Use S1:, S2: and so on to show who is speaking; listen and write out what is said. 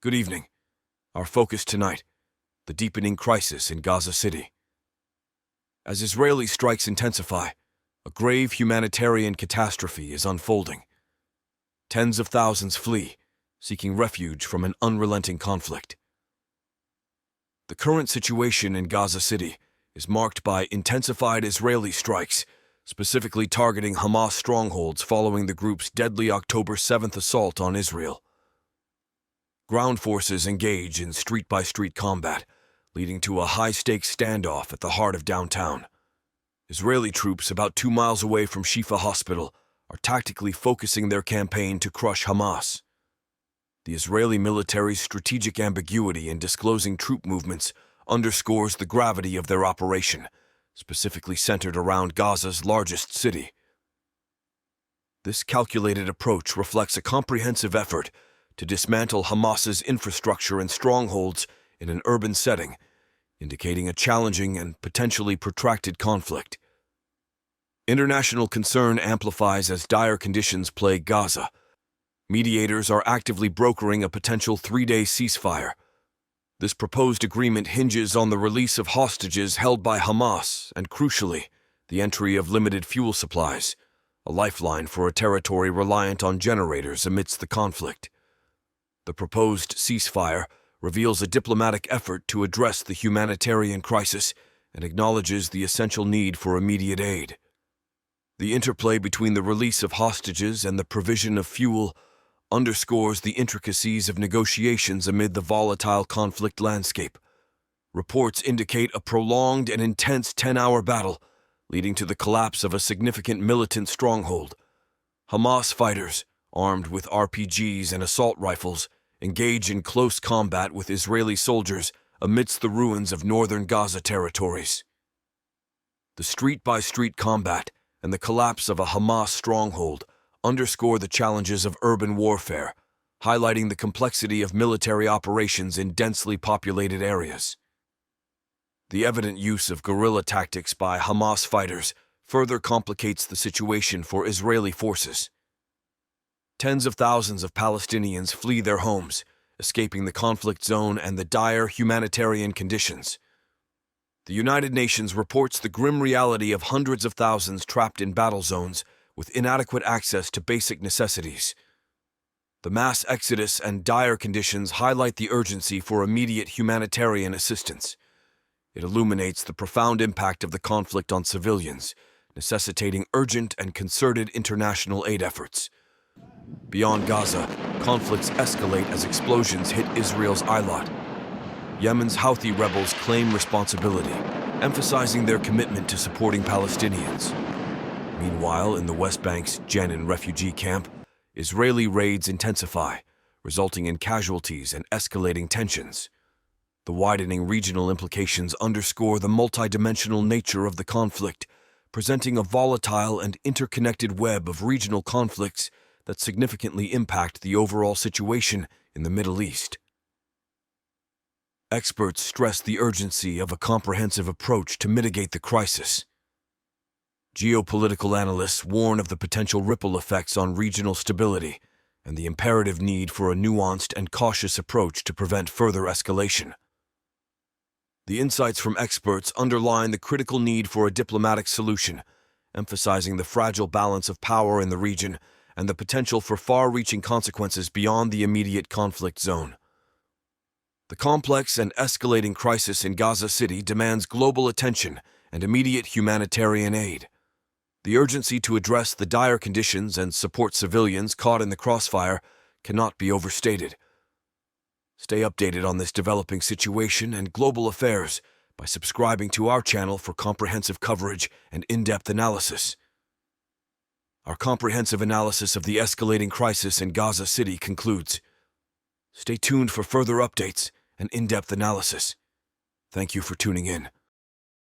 S1: Good evening. Our focus tonight, the deepening crisis in Gaza City. As Israeli strikes intensify, a grave humanitarian catastrophe is unfolding. Tens of thousands flee, seeking refuge from an unrelenting conflict. The current situation in Gaza City is marked by intensified Israeli strikes, specifically targeting Hamas strongholds following the group's deadly October 7th assault on Israel. Ground forces engage in street-by-street combat, leading to a high-stakes standoff at the heart of downtown. Israeli troops about 2 miles away from Shifa Hospital are tactically focusing their campaign to crush Hamas. The Israeli military's strategic ambiguity in disclosing troop movements underscores the gravity of their operation, specifically centered around Gaza's largest city. This calculated approach reflects a comprehensive effort to dismantle Hamas's infrastructure and strongholds in an urban setting, indicating a challenging and potentially protracted conflict. International concern amplifies as dire conditions plague Gaza. Mediators are actively brokering a potential 3-day ceasefire. This proposed agreement hinges on the release of hostages held by Hamas and, crucially, the entry of limited fuel supplies, a lifeline for a territory reliant on generators amidst the conflict. The proposed ceasefire reveals a diplomatic effort to address the humanitarian crisis and acknowledges the essential need for immediate aid. The interplay between the release of hostages and the provision of fuel underscores the intricacies of negotiations amid the volatile conflict landscape. Reports indicate a prolonged and intense 10-hour battle, leading to the collapse of a significant militant stronghold. Hamas fighters, armed with RPGs and assault rifles, engage in close combat with Israeli soldiers amidst the ruins of northern Gaza territories. The street-by-street combat and the collapse of a Hamas stronghold underscore the challenges of urban warfare, highlighting the complexity of military operations in densely populated areas. The evident use of guerrilla tactics by Hamas fighters further complicates the situation for Israeli forces. Tens of thousands of Palestinians flee their homes, escaping the conflict zone and the dire humanitarian conditions. The United Nations reports the grim reality of hundreds of thousands trapped in battle zones with inadequate access to basic necessities. The mass exodus and dire conditions highlight the urgency for immediate humanitarian assistance. It illuminates the profound impact of the conflict on civilians, necessitating urgent and concerted international aid efforts. Beyond Gaza, conflicts escalate as explosions hit Israel's Eilat. Yemen's Houthi rebels claim responsibility, emphasizing their commitment to supporting Palestinians. Meanwhile, in the West Bank's Jenin refugee camp, Israeli raids intensify, resulting in casualties and escalating tensions. The widening regional implications underscore the multidimensional nature of the conflict, presenting a volatile and interconnected web of regional conflicts that significantly impact the overall situation in the Middle East. Experts stress the urgency of a comprehensive approach to mitigate the crisis. Geopolitical analysts warn of the potential ripple effects on regional stability and the imperative need for a nuanced and cautious approach to prevent further escalation. The insights from experts underline the critical need for a diplomatic solution, emphasizing the fragile balance of power in the region and the potential for far-reaching consequences beyond the immediate conflict zone. The complex and escalating crisis in Gaza City demands global attention and immediate humanitarian aid. The urgency to address the dire conditions and support civilians caught in the crossfire cannot be overstated. Stay updated on this developing situation and global affairs by subscribing to our channel for comprehensive coverage and in-depth analysis. Our comprehensive analysis of the escalating crisis in Gaza City concludes. Stay tuned for further updates and in-depth analysis. Thank you for tuning in.